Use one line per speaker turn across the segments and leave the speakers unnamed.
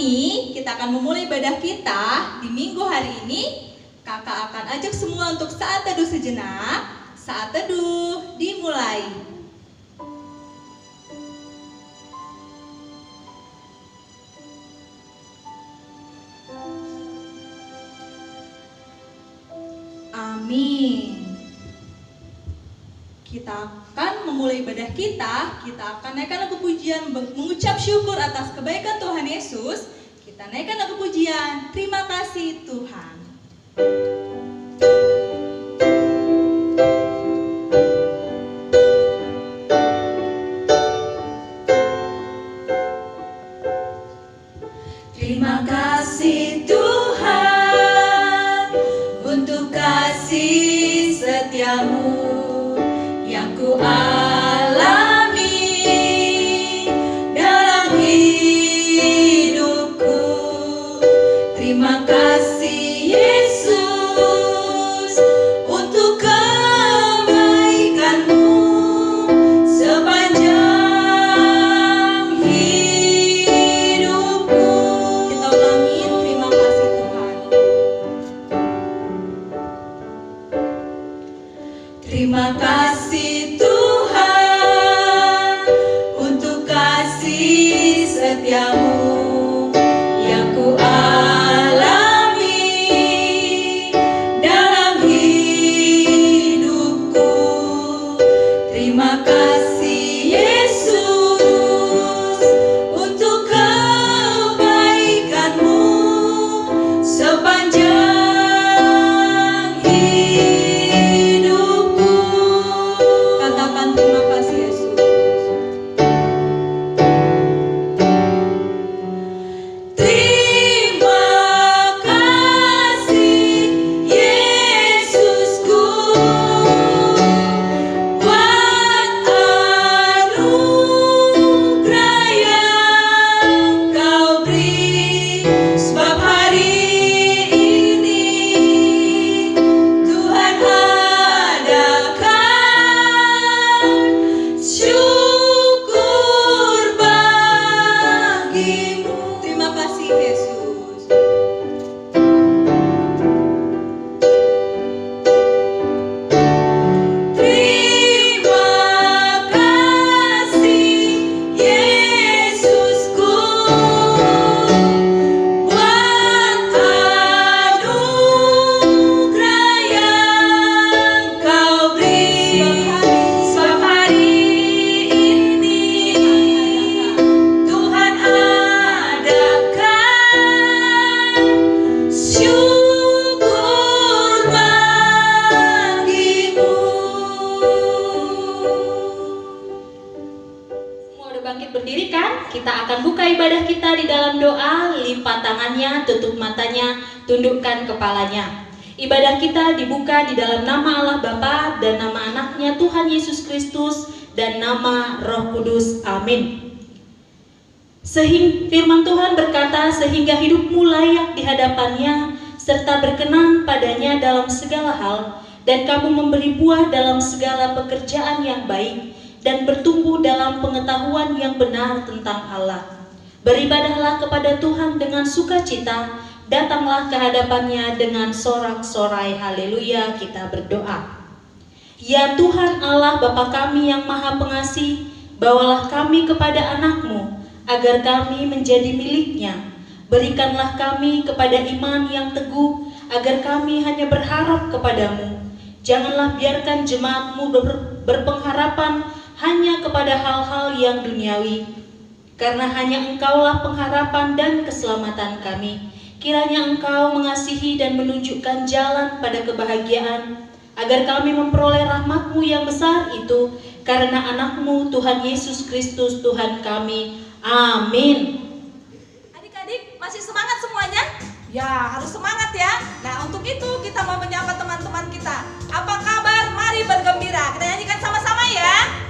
ini kita akan memulai ibadah kita di minggu hari ini. Kakak akan ajak semua untuk saat teduh sejenak. Saat teduh dimulai. Amin. Kita akan memulai ibadah kita. Kita akan naikkan lagu pujian mengucap syukur atas kebaikan Tuhan Yesus. Kita naikkan lagu pujian, terima kasih Tuhan.
Terima kasih Tuhan untuk kasih setiamu yang ku alami dalam hidupku. Terima kasih Yesus untuk kebaikanmu sepanjang hidupku.
Kita ulangi, terima kasih Tuhan.
Terima kasih Tuhan untuk kasih setiamu yang ku alami dalam hidupku. Terima kasih Yesus untuk kebaikanmu sepanjang hidupku.
Katakan terima kasih Yesus.
Terima kasih Yesusku buat anugerah yang Kau beri, sebab hari ini Tuhan adakan syukur bagimu.
Terima kasih Yesus.
Terima kasih Yesusku buat anugerah yang Kau beri, sebab hari ini Tuhan adakan syukur bagimu.
Semua udah bangkit berdiri kan? Kita akan buka ibadah kita di dalam doa, lipat tangannya, tutup matanya, tundukkan kepalanya. Ibadah kita dibuka di dalam nama Allah Bapa dan nama anaknya Tuhan Yesus Kristus dan nama Roh Kudus. Amin. Firman Tuhan berkata, sehingga hidupmu layak di hadapannya, serta berkenan padanya dalam segala hal, dan kamu memberi buah dalam segala pekerjaan yang baik, dan bertumbuh dalam pengetahuan yang benar tentang Allah. Beribadahlah kepada Tuhan dengan sukacita, datanglah ke hadapannya dengan sorak-sorai. Haleluya, kita berdoa. Ya Tuhan Allah Bapa kami yang maha pengasih, bawalah kami kepada anak-Mu, agar kami menjadi miliknya. Berikanlah kami kepada iman yang teguh, agar kami hanya berharap kepadamu. Janganlah biarkan jemaat-Mu berpengharapan hanya kepada hal-hal yang duniawi, karena hanya Engkaulah pengharapan dan keselamatan kami. Kiranya Engkau mengasihi dan menunjukkan jalan pada kebahagiaan, agar kami memperoleh rahmat-Mu yang besar itu, karena anak-Mu Tuhan Yesus Kristus Tuhan kami. Amin.
Adik-adik masih semangat semuanya? Ya, harus semangat ya. Nah, untuk itu kita mau menyapa teman-teman kita. Apa kabar? Mari bergembira. Kita nyanyikan sama-sama ya.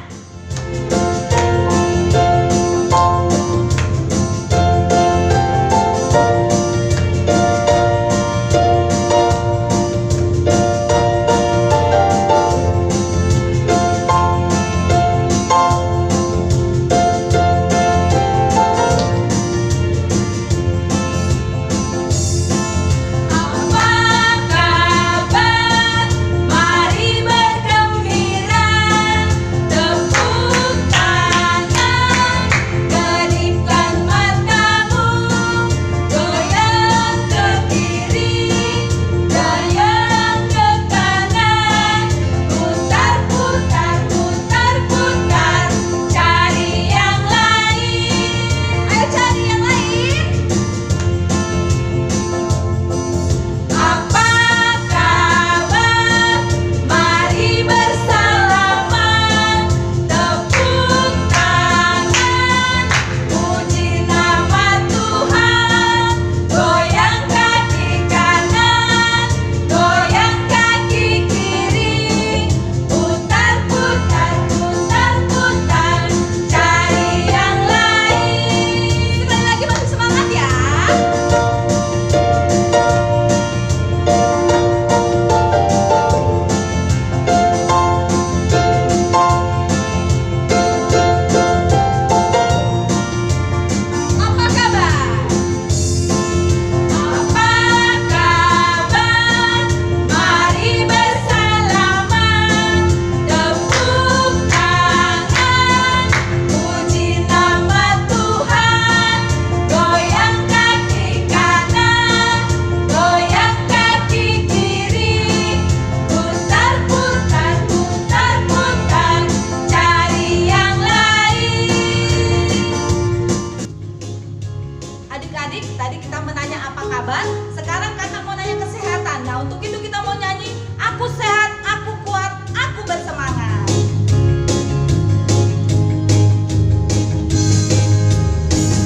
sekarang kakak mau nanya kesehatan. Nah, untuk itu kita mau nyanyi Aku Sehat, Aku Kuat, Aku Bersemangat.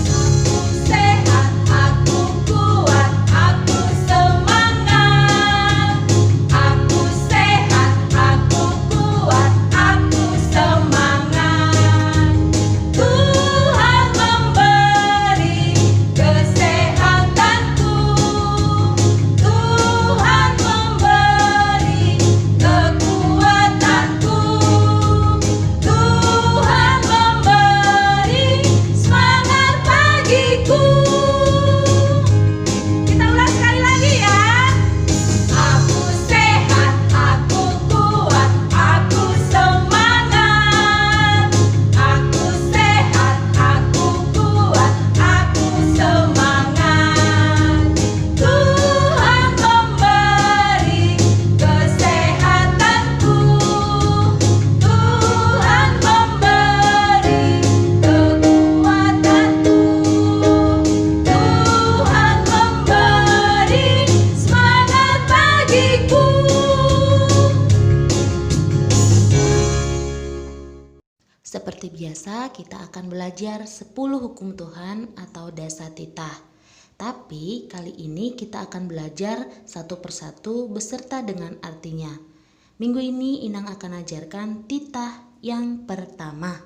Aku sehat, aku kuat, aku semangat. Aku sehat, aku kuat, aku semangat. Tuhan memberi kesehatanku. Tuhan memberi kekuatanku. Tuhan memberi semangat bagiku. Kita ulang sekali lagi ya. Aku sehat, aku kuat, aku semangat. Aku sehat, aku kuat, aku semangat. Tuhan memberi kesehatanku. Tuhan memberi kekuatanku. Tuhan memberi semangat bagiku.
Seperti biasa, kita akan belajar 10 hukum Tuhan atau dasar titah. Tapi kali ini kita akan belajar satu persatu beserta dengan artinya. Minggu ini Inang akan ajarkan titah yang pertama.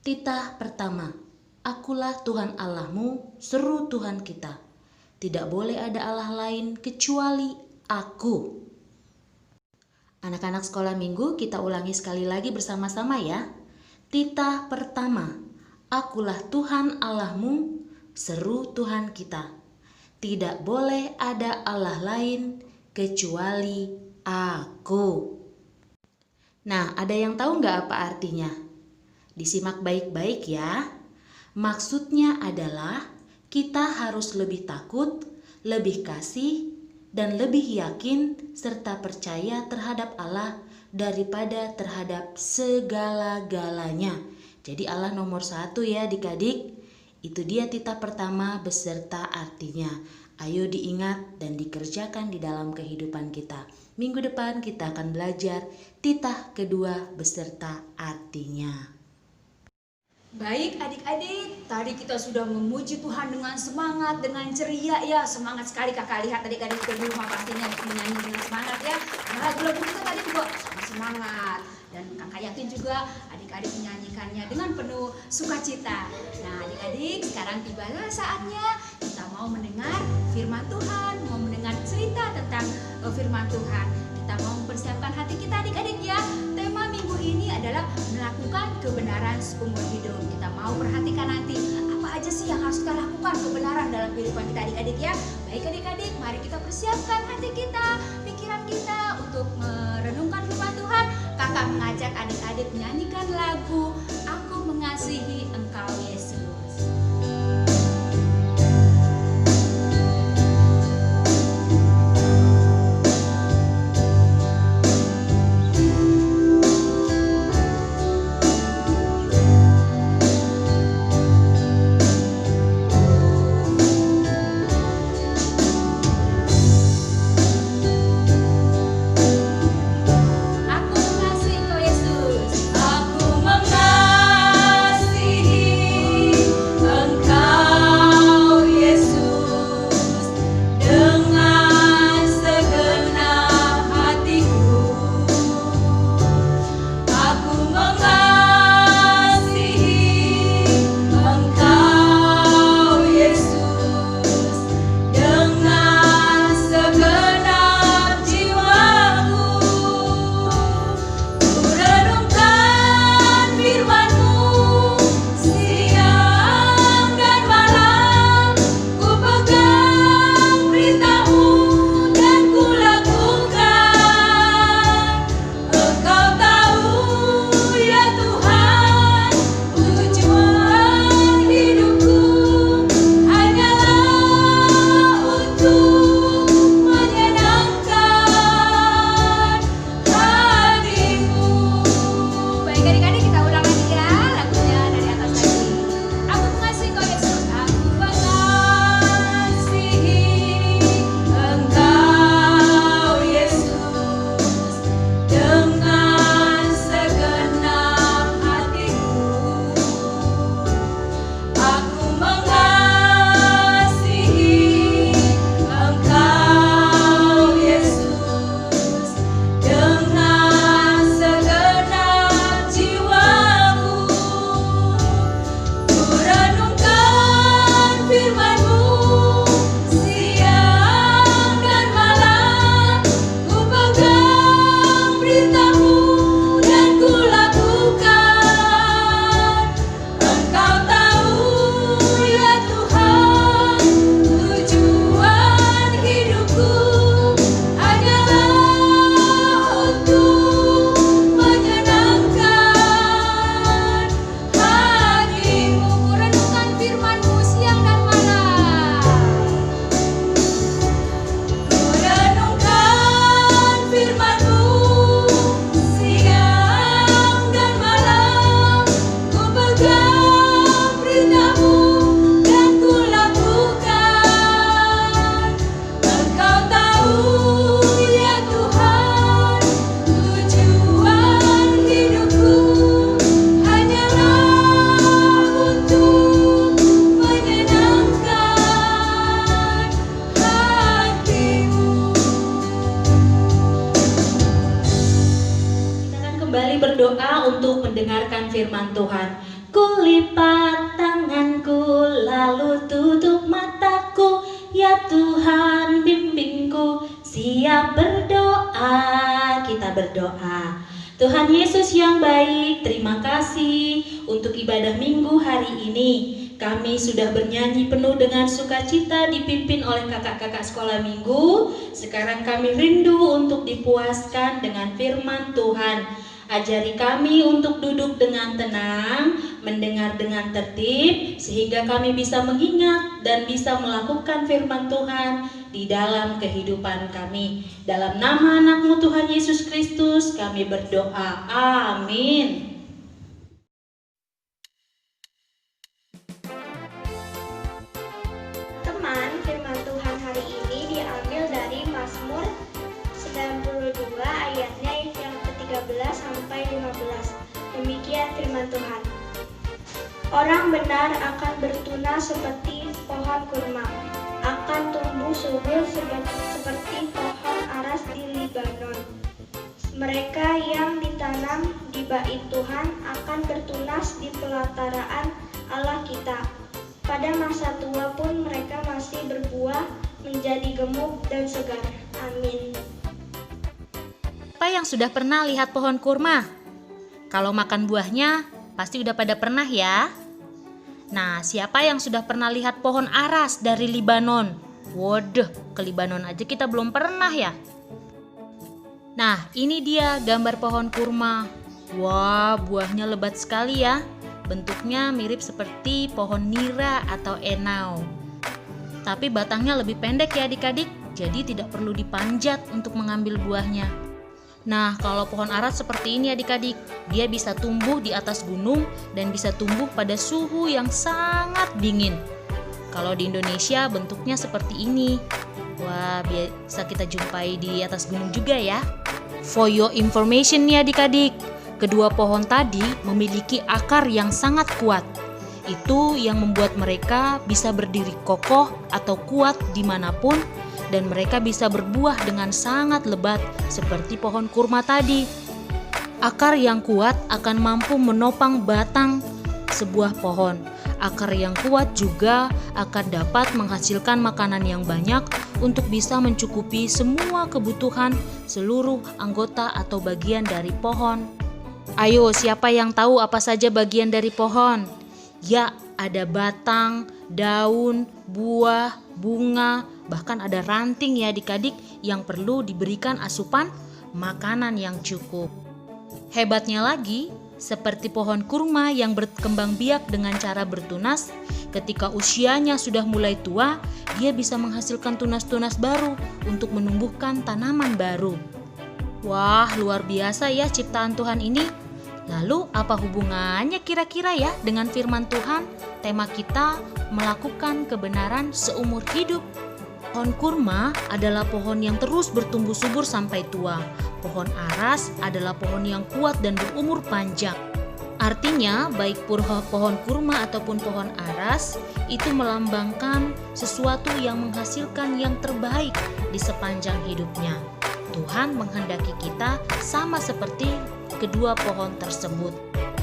Titah pertama, Akulah Tuhan Allahmu, seru Tuhan kita. Tidak boleh ada Allah lain kecuali Aku. Anak-anak sekolah minggu, kita ulangi sekali lagi bersama-sama ya. Titah pertama, Akulah Tuhan Allahmu, seru Tuhan kita. Tidak boleh ada Allah lain kecuali Aku. Nah, ada yang tahu nggak apa artinya? Disimak baik-baik ya. Maksudnya adalah kita harus lebih takut, lebih kasih, dan lebih yakin serta percaya terhadap Allah daripada terhadap segala-galanya. Jadi Allah nomor 1 ya adik-adik. Itu dia titah pertama beserta artinya. Ayo diingat dan dikerjakan di dalam kehidupan kita. Minggu depan kita akan belajar titah kedua beserta artinya.
Baik adik-adik, tadi kita sudah memuji Tuhan dengan semangat, dengan ceria ya. Semangat sekali kakak lihat adik-adik di rumah pastinya menyanyi dengan semangat ya. Nah, lagu-lagu kita tadi juga semangat. Dan kakak yakin juga adik-adik menyanyikannya dengan penuh sukacita. Nah adik-adik, sekarang tibalah saatnya kita mau mendengar firman Tuhan, mau mendengar cerita tentang firman Tuhan. Kita mau mempersiapkan hati kita adik-adik ya. Tema minggu ini adalah melakukan kebenaran seumur hidup. Kita mau perhatikan nanti apa aja sih yang harus kita lakukan kebenaran dalam kehidupan kita adik-adik ya. Baik adik-adik, mari kita persiapkan hati kita, pikiran kita untuk merenungkan firman Tuhan. Kakak mengajak adik-adik menyanyikan lagu Aku Mengasihi Engkau Yesus.
Aku mengasihi
mendengarkan firman Tuhan. Kulipat tanganku lalu tutup mataku, ya Tuhan bimbingku, siap berdoa. Kita berdoa. Tuhan Yesus yang baik, terima kasih untuk ibadah minggu hari ini. Kami sudah bernyanyi penuh dengan sukacita dipimpin oleh kakak-kakak sekolah minggu. Sekarang kami rindu untuk dipuaskan dengan firman Tuhan. Ajari kami untuk duduk dengan tenang, mendengar dengan tertib, sehingga kami bisa mengingat dan bisa melakukan firman Tuhan di dalam kehidupan kami. Dalam nama anak-Mu Tuhan Yesus Kristus kami berdoa. Amin.
Teman, firman Tuhan hari ini diambil dari Mazmur 92 ayatnya yang ke-13 sampai 15. Demikian firman Tuhan. Orang benar akan bertunas seperti pohon kurma, akan tumbuh subur seperti pohon aras di Libanon. Mereka yang ditanam di bait Tuhan akan bertunas di pelataran Allah kita. Pada masa tua pun mereka masih berbuah, menjadi gemuk dan segar. Amin.
Siapa yang sudah pernah lihat pohon kurma? Kalau makan buahnya, pasti udah pada pernah ya. Nah, siapa yang sudah pernah lihat pohon aras dari Libanon? Waduh, ke Libanon aja kita belum pernah ya. Nah, ini dia gambar pohon kurma. Wah, buahnya lebat sekali ya. Bentuknya mirip seperti pohon nira atau enau. Tapi batangnya lebih pendek ya adik-adik, jadi tidak perlu dipanjat untuk mengambil buahnya. Nah, kalau pohon aras seperti ini adik-adik, dia bisa tumbuh di atas gunung dan bisa tumbuh pada suhu yang sangat dingin. Kalau di Indonesia bentuknya seperti ini. Wah, bisa kita jumpai di atas gunung juga ya. For your information nih adik-adik, kedua pohon tadi memiliki akar yang sangat kuat. Itu yang membuat mereka bisa berdiri kokoh atau kuat dimanapun, dan mereka bisa berbuah dengan sangat lebat seperti pohon kurma tadi. Akar yang kuat akan mampu menopang batang sebuah pohon. Akar yang kuat juga akan dapat menghasilkan makanan yang banyak untuk bisa mencukupi semua kebutuhan seluruh anggota atau bagian dari pohon. Ayo, siapa yang tahu apa saja bagian dari pohon? Ya, ada batang, daun, buah, bunga, bahkan ada ranting ya adik-adik yang perlu diberikan asupan makanan yang cukup. Hebatnya lagi, seperti pohon kurma yang berkembang biak dengan cara bertunas, ketika usianya sudah mulai tua, dia bisa menghasilkan tunas-tunas baru untuk menumbuhkan tanaman baru. Wah, luar biasa ya ciptaan Tuhan ini. Lalu apa hubungannya kira-kira ya dengan firman Tuhan? Tema kita melakukan kebenaran seumur hidup. Pohon kurma adalah pohon yang terus bertumbuh subur sampai tua. Pohon aras adalah pohon yang kuat dan berumur panjang. Artinya, baik pohon kurma ataupun pohon aras itu melambangkan sesuatu yang menghasilkan yang terbaik di sepanjang hidupnya. Tuhan menghendaki kita sama seperti kedua pohon tersebut.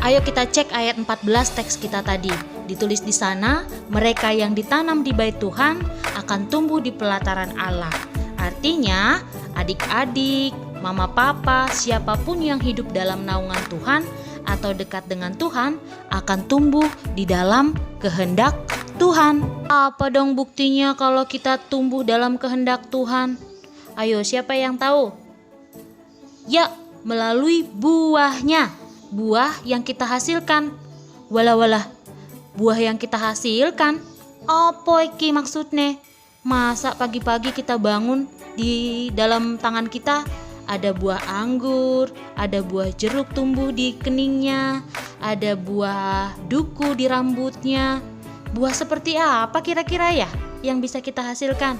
Ayo kita cek ayat 14 teks kita tadi. Ditulis di sana, mereka yang ditanam di bait Tuhan akan tumbuh di pelataran Allah. Artinya, adik-adik, mama papa, siapapun yang hidup dalam naungan Tuhan atau dekat dengan Tuhan akan tumbuh di dalam kehendak Tuhan. Apa dong buktinya kalau kita tumbuh dalam kehendak Tuhan? Ayo, siapa yang tahu? Ya, melalui buahnya. Buah yang kita hasilkan. Walah, buah yang kita hasilkan? Apa iki maksudnya? Masa pagi-pagi kita bangun di dalam tangan kita ada buah anggur, ada buah jeruk tumbuh di keningnya, ada buah duku di rambutnya. Buah seperti apa kira-kira ya yang bisa kita hasilkan?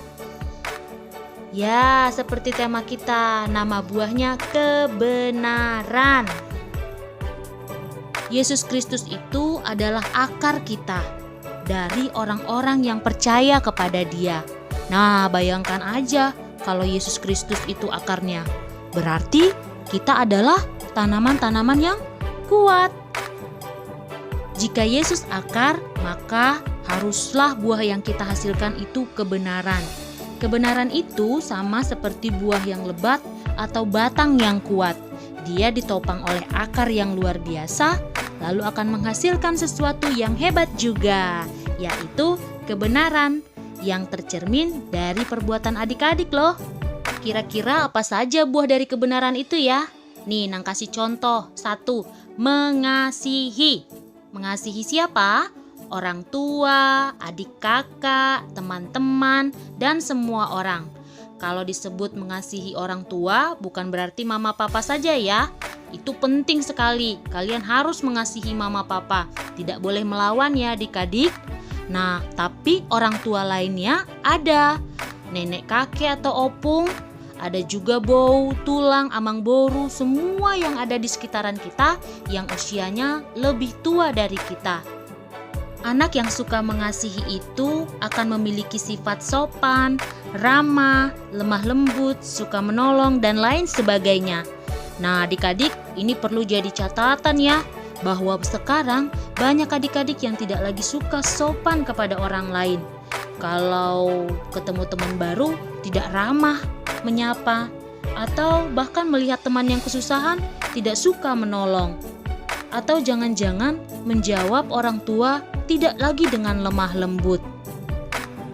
Ya, seperti tema kita, nama buahnya kebenaran. Yesus Kristus itu adalah akar kita dari orang-orang yang percaya kepada Dia. Nah, bayangkan aja kalau Yesus Kristus itu akarnya. Berarti kita adalah tanaman-tanaman yang kuat. Jika Yesus akar, maka haruslah buah yang kita hasilkan itu kebenaran. Kebenaran itu sama seperti buah yang lebat atau batang yang kuat. Dia ditopang oleh akar yang luar biasa, lalu akan menghasilkan sesuatu yang hebat juga, yaitu kebenaran yang tercermin dari perbuatan adik-adik loh. Kira-kira apa saja buah dari kebenaran itu ya? Nih, Nang kasih contoh. 1. Mengasihi. Mengasihi siapa? Orang tua, adik kakak, teman-teman, dan semua orang. Kalau disebut mengasihi orang tua, bukan berarti mama papa saja ya. Itu penting sekali. Kalian harus mengasihi mama papa. Tidak boleh melawan ya adik-adik. Nah, tapi orang tua lainnya ada. Nenek kakek atau opung. Ada juga bau, tulang, amang boru, semua yang ada di sekitaran kita yang usianya lebih tua dari kita. Anak yang suka mengasihi itu akan memiliki sifat sopan, ramah, lemah lembut, suka menolong, dan lain sebagainya. Nah, adik-adik, ini perlu jadi catatan ya, bahwa sekarang banyak adik-adik yang tidak lagi suka sopan kepada orang lain. Kalau ketemu teman baru, tidak ramah menyapa, atau bahkan melihat teman yang kesusahan, tidak suka menolong. Atau jangan-jangan menjawab orang tua tidak lagi dengan lemah lembut.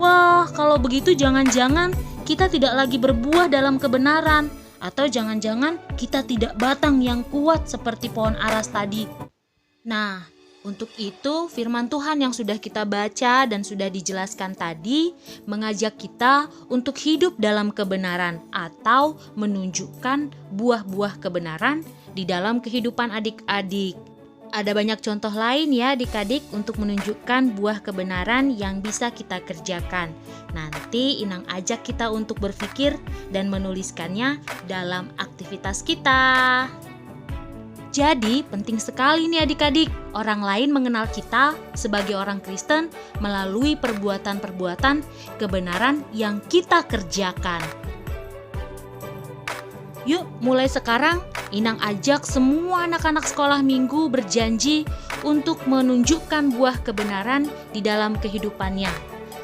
Wah, kalau begitu jangan-jangan kita tidak lagi berbuah dalam kebenaran. Atau jangan-jangan kita tidak batang yang kuat seperti pohon aras tadi. Nah, untuk itu firman Tuhan yang sudah kita baca dan sudah dijelaskan tadi mengajak kita untuk hidup dalam kebenaran atau menunjukkan buah-buah kebenaran di dalam kehidupan adik-adik. Ada banyak contoh lain ya adik-adik untuk menunjukkan buah kebenaran yang bisa kita kerjakan. Nanti Inang ajak kita untuk berpikir dan menuliskannya dalam aktivitas kita. Jadi penting sekali nih adik-adik, orang lain mengenal kita sebagai orang Kristen melalui perbuatan-perbuatan kebenaran yang kita kerjakan. Yuk, mulai sekarang Inang ajak semua anak-anak sekolah minggu berjanji untuk menunjukkan buah kebenaran di dalam kehidupannya.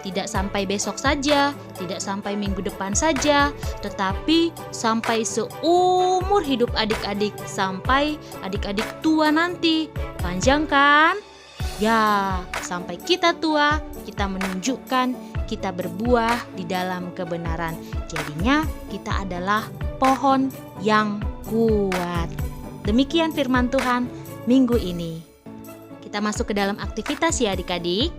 Tidak sampai besok saja, tidak sampai minggu depan saja, tetapi sampai seumur hidup adik-adik, sampai adik-adik tua nanti. Panjang kan? Ya, sampai kita tua, kita menunjukkan kita berbuah di dalam kebenaran. Jadinya kita adalah pohon yang kuat. Demikian firman Tuhan minggu ini. Kita masuk ke dalam aktivitas ya adik-adik.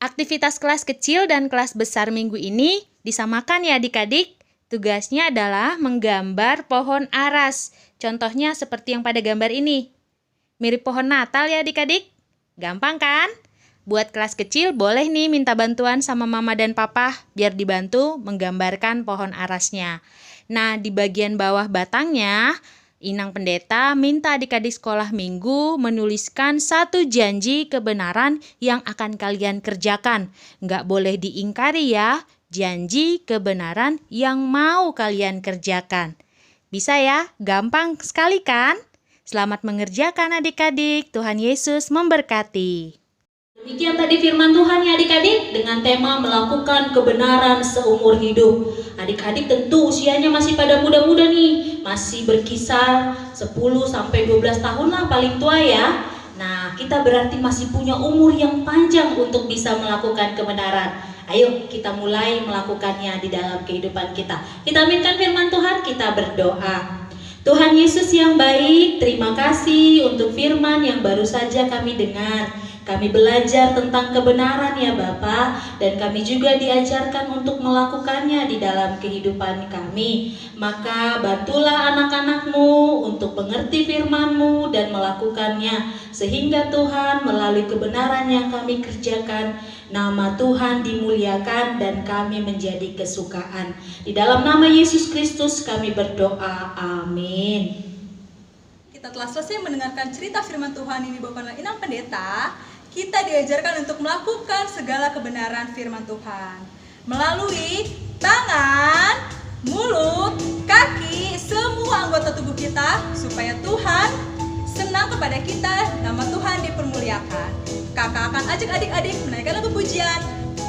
Aktivitas kelas kecil dan kelas besar minggu ini disamakan ya adik-adik. Tugasnya adalah menggambar pohon aras. Contohnya seperti yang pada gambar ini. Mirip pohon Natal ya adik-adik. Gampang kan? Buat kelas kecil boleh nih minta bantuan sama mama dan papa biar dibantu menggambarkan pohon arasnya. Nah, di bagian bawah batangnya, Inang Pendeta minta adik-adik sekolah minggu menuliskan satu janji kebenaran yang akan kalian kerjakan. Nggak boleh diingkari ya, janji kebenaran yang mau kalian kerjakan. Bisa ya? Gampang sekali kan? Selamat mengerjakan adik-adik, Tuhan Yesus memberkati.
Demikian tadi firman Tuhan ya adik-adik dengan tema melakukan kebenaran seumur hidup. Adik-adik tentu usianya masih pada muda-muda nih, masih berkisar 10-12 tahun lah paling tua ya. Nah, kita berarti masih punya umur yang panjang untuk bisa melakukan kebenaran. Ayo kita mulai melakukannya di dalam kehidupan kita. Kita aminkan firman Tuhan, kita berdoa. Tuhan Yesus yang baik, terima kasih untuk firman yang baru saja kami dengar. Kami belajar tentang kebenaran ya Bapa, dan kami juga diajarkan untuk melakukannya di dalam kehidupan kami. Maka bantulah anak-anak-Mu untuk mengerti firman-Mu dan melakukannya, sehingga Tuhan melalui kebenaran yang kami kerjakan, nama Tuhan dimuliakan dan kami menjadi kesukaan. Di dalam nama Yesus Kristus kami berdoa, amin.
Kita telah selesai mendengarkan cerita firman Tuhan ini Bapak Inang Pendeta. Kita diajarkan untuk melakukan segala kebenaran firman Tuhan melalui tangan, mulut, kaki, semua anggota tubuh kita, supaya Tuhan senang kepada kita, nama Tuhan dipermuliakan. Kakak akan ajak adik-adik menaikkan lagu pujian,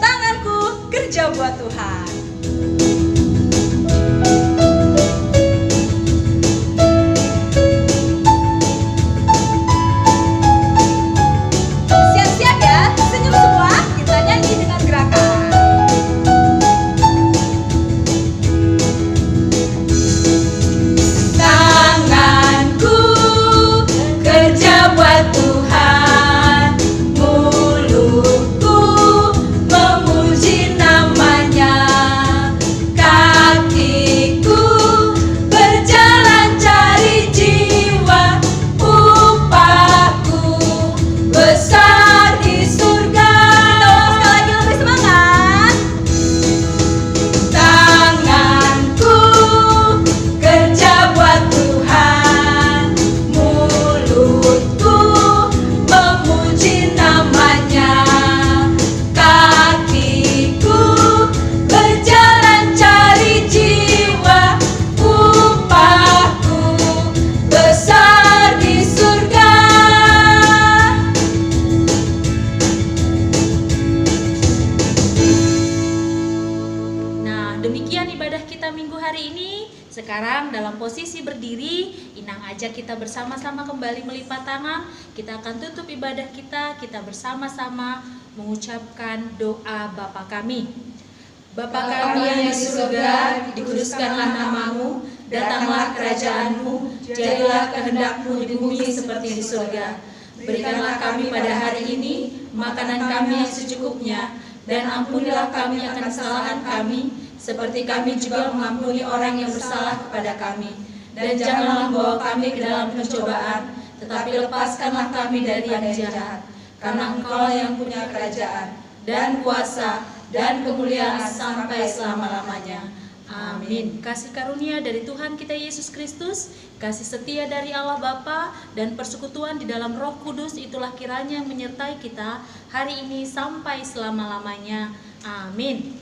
tanganku kerja buat Tuhan. Siap-siap ya, senyum semua, kita nyanyi dengan gerakan. Tanganku kerja buat Tuhan, mulutku memuji namanya, kakiku berjalan cari jiwa, upahku besar di surga. Kita sekali lagi lebih semangat. Tanganku kerja buat Tuhan, mulutku memuji namanya, kakiku berjalan cari jiwa, upahku besar di surga.
Nah, demikian ibadah kita minggu hari ini. Sekarang dalam posisi berdiri, Inang ajak kita bersama-sama kembali melipat tangan. Kita akan tutup ibadah kita bersama-sama mengucapkan doa Bapa kami. Bapa kami yang di surga, dikuduskanlah namamu, datanglah kerajaanmu, jadilah kehendak-mu di bumi seperti di surga. Berikanlah kami pada hari ini makanan kami yang secukupnya, dan ampunilah kami akan kesalahan kami, seperti kami juga mengampuni orang yang bersalah kepada kami. Dan janganlah membawa kami ke dalam pencobaan, tetapi lepaskanlah kami dari yang jahat. Karena Engkau yang punya kerajaan, dan kuasa, dan kemuliaan sampai selama-lamanya. Amin. Kasih karunia dari Tuhan kita Yesus Kristus, kasih setia dari Allah Bapa, dan persekutuan di dalam Roh Kudus itulah kiranya menyertai kita hari ini sampai selama-lamanya. Amin.